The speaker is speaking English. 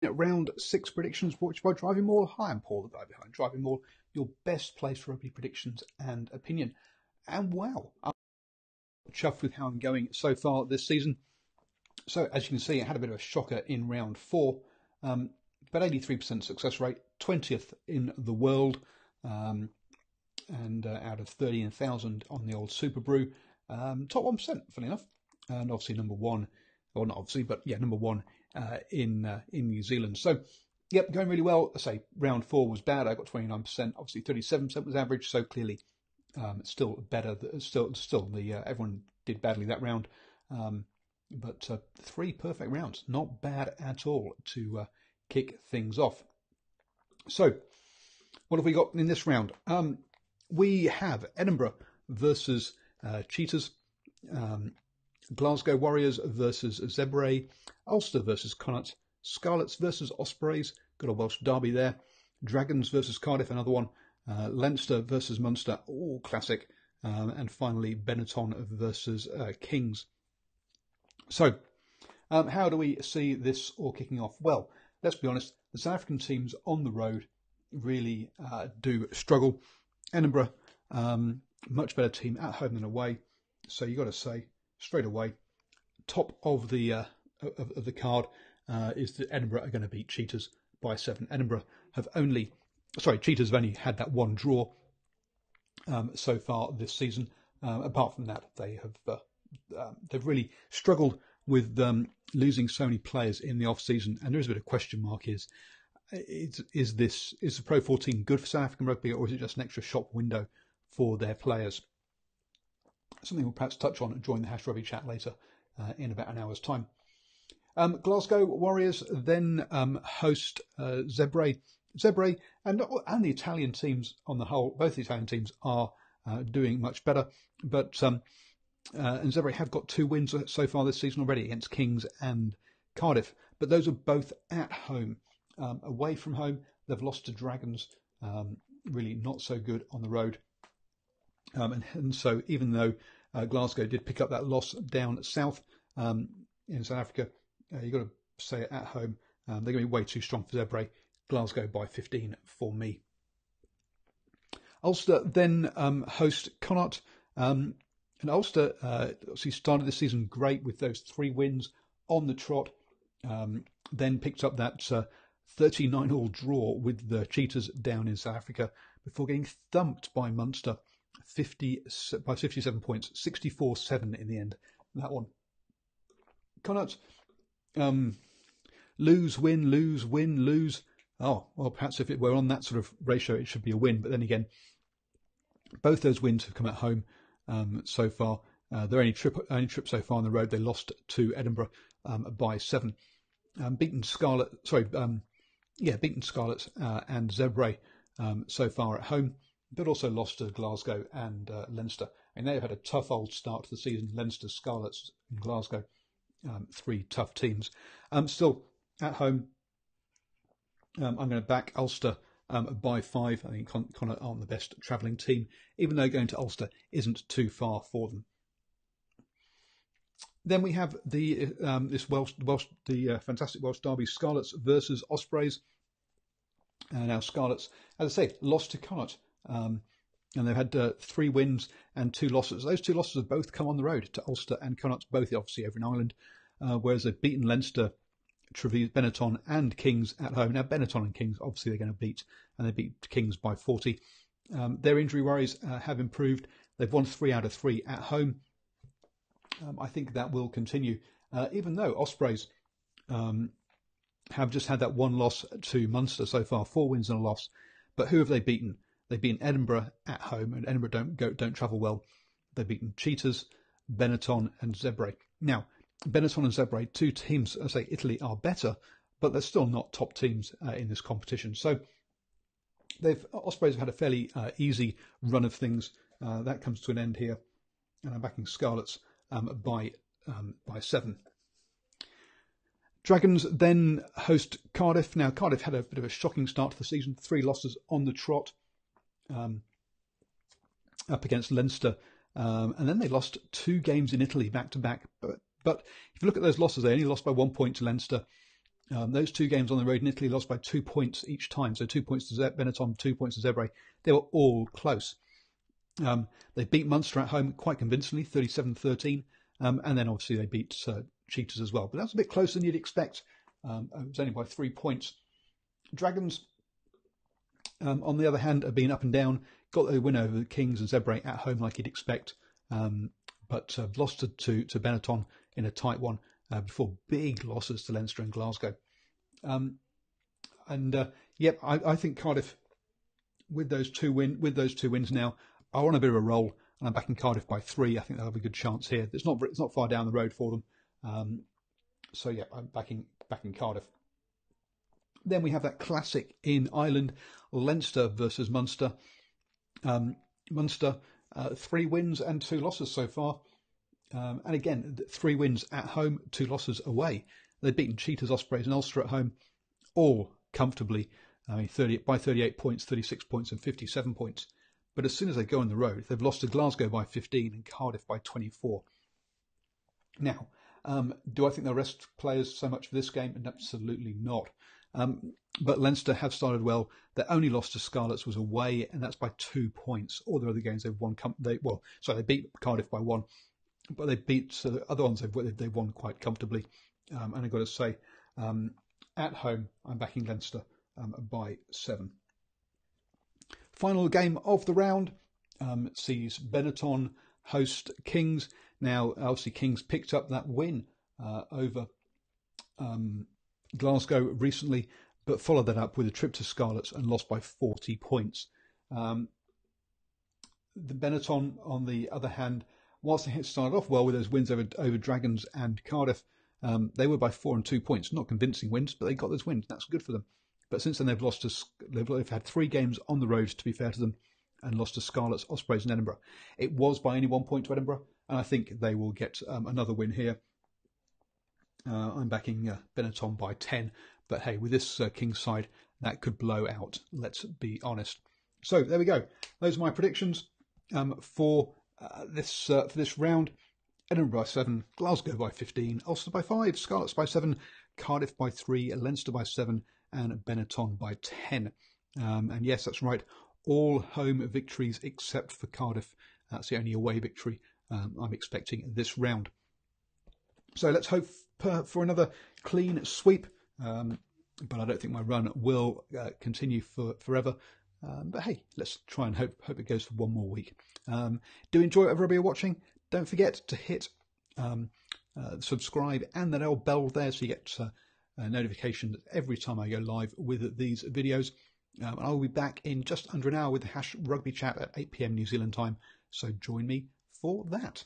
Round 6 predictions brought to you by DrivingMaul. Hi, I'm Paul, the guy behind DrivingMaul, your best place for rugby predictions and opinion. And wow, I'm chuffed with how I'm going so far this season. So as you can see, I had a bit of a shocker in round 4, but 83% success rate, 20th in the world, and out of 13,000 on the old Super Brew, top 1%, funny enough, and obviously number 1, or not obviously, but yeah, number 1 in New Zealand. So, yep, going really well. I say round 4 was bad. I got 29%. Obviously, 37% was average. So clearly, still better. Still, everyone did badly that round. But 3 perfect rounds, not bad at all to kick things off. So, what have we got in this round? We have Edinburgh versus Cheetahs. Glasgow Warriors versus Zebre, Ulster versus Connacht, Scarlets versus Ospreys, got a Welsh derby there, Dragons versus Cardiff, another one, Leinster versus Munster, all classic, and finally Benetton versus Kings. So, how do we see this all kicking off? Well, let's be honest, the South African teams on the road really do struggle. Edinburgh, much better team at home than away, so you've got to say, straight away, top of the card is that Edinburgh are going to beat Cheetahs by 7. Cheetahs have only had that one draw so far this season. Apart from that, they've really struggled with losing so many players in the off season, and there is a bit of question mark: is the Pro14 good for South African rugby, or is it just an extra shop window for their players? Something we'll perhaps touch on during the Hash Rugby chat later in about an hour's time. Glasgow Warriors then host Zebre. Zebre and the Italian teams on the whole, both the Italian teams are doing much better. But and Zebre have got 2 wins so far this season already against Kings and Cardiff. But those are both at home. Away from home, they've lost to Dragons. Really not so good on the road. And so even though Glasgow did pick up that loss down south in South Africa, you've got to say it at home. They're going to be way too strong for Zebre. Glasgow by 15 for me. Ulster then host Connacht. And Ulster obviously started the season great with those 3 wins on the trot. Then picked up that 39-all draw with the Cheetahs down in South Africa before getting thumped by Munster. 57 points, 64-7 in the end. That one. Connacht, lose, win, lose, win, lose. Oh, well, perhaps if it were on that sort of ratio, it should be a win. But then again, both those wins have come at home so far. Their only trip so far on the road, they lost to Edinburgh by 7. Beaten Scarlets and Zebre so far at home, but also lost to Glasgow and Leinster. And they've had a tough old start to the season. Leinster, Scarlets and Glasgow, 3 tough teams. Still, at home, I'm going to back Ulster by 5. I think Connacht aren't the best travelling team, even though going to Ulster isn't too far for them. Then we have the fantastic Welsh derby, Scarlets versus Ospreys. Now Scarlets, as I say, lost to Connacht. And they've had 3 wins and 2 losses. Those 2 losses have both come on the road to Ulster and Connacht, both obviously over in Ireland, whereas they've beaten Leinster, Treviso, Benetton and Kings at home. Now Benetton and Kings, obviously they're going to beat, and they beat Kings by 40. Their injury worries have improved. They've won 3 out of 3 at home. I think that will continue, even though Ospreys have just had that 1 loss to Munster so far, 4 wins and a loss. But who have they beaten? They've beaten Edinburgh at home, and Edinburgh don't travel well. They've beaten Cheetahs, Benetton, and Zebre. Now, Benetton and Zebre, 2 teams, I say Italy, are better, but they're still not top teams in this competition. So Ospreys have had a fairly easy run of things. That comes to an end here, and I'm backing Scarlets by 7. Dragons then host Cardiff. Now, Cardiff had a bit of a shocking start to the season, 3 losses on the trot up against Leinster. And then they lost 2 games in Italy back-to-back. But if you look at those losses, they only lost by 1 point to Leinster. Those two games on the road in Italy lost by 2 points each time. So 2 points to Benetton, 2 points to Zebre. They were all close. They beat Munster at home quite convincingly, 37-13. And then obviously they beat Cheetahs as well. But that's a bit closer than you'd expect. It was only by 3 points. Dragons, on the other hand, have been up and down. Got the win over the Kings and Zebre at home like you'd expect. But lost to Benetton in a tight one before big losses to Leinster and Glasgow. I think Cardiff, with those two wins now, are on a bit of a roll, and I'm backing Cardiff by 3. I think they'll have a good chance here. It's not far down the road for them. I'm backing Cardiff. Then we have that classic in Ireland, Leinster versus Munster. Munster, 3 wins and 2 losses so far. And again, 3 wins at home, 2 losses away. They've beaten Cheetahs, Ospreys and Ulster at home, all comfortably. I mean, by 38 points, 36 points and 57 points. But as soon as they go on the road, they've lost to Glasgow by 15 and Cardiff by 24. Now, do I think they'll rest players so much for this game? Absolutely not. But Leinster have started well. Their only loss to Scarlets was away, and that's by 2 points. All their other games they've won. They beat Cardiff by 1, but they beat the other ones they've won quite comfortably. And I've got to say, at home, I'm backing Leinster by 7. Final game of the round sees Benetton host Kings. Now, obviously, Kings picked up that win over Glasgow recently, but followed that up with a trip to Scarlets and lost by 40 points. The Benetton, on the other hand, whilst they had started off well with those wins over Dragons and Cardiff, they were by 4 and 2 points. Not convincing wins, but they got those wins. That's good for them. But since then, they've had 3 games on the road, to be fair to them, and lost to Scarlets, Ospreys and Edinburgh. It was by only 1 point to Edinburgh, and I think they will get another win here. I'm backing Benetton by 10, but hey, with this Kings side, that could blow out, let's be honest. So there we go. Those are my predictions for this round. Edinburgh by 7, Glasgow by 15, Ulster by 5, Scarlets by 7, Cardiff by 3, Leinster by 7, and Benetton by 10. And yes, that's right, all home victories except for Cardiff. That's the only away victory I'm expecting this round. So let's hope for another clean sweep, but I don't think my run will continue forever. But hey, let's try and hope it goes for 1 more week. Do enjoy whatever you're watching. Don't forget to hit subscribe and that old bell there so you get notifications every time I go live with these videos. I'll be back in just under an hour with the #rugby chat at 8 PM New Zealand time, so join me for that.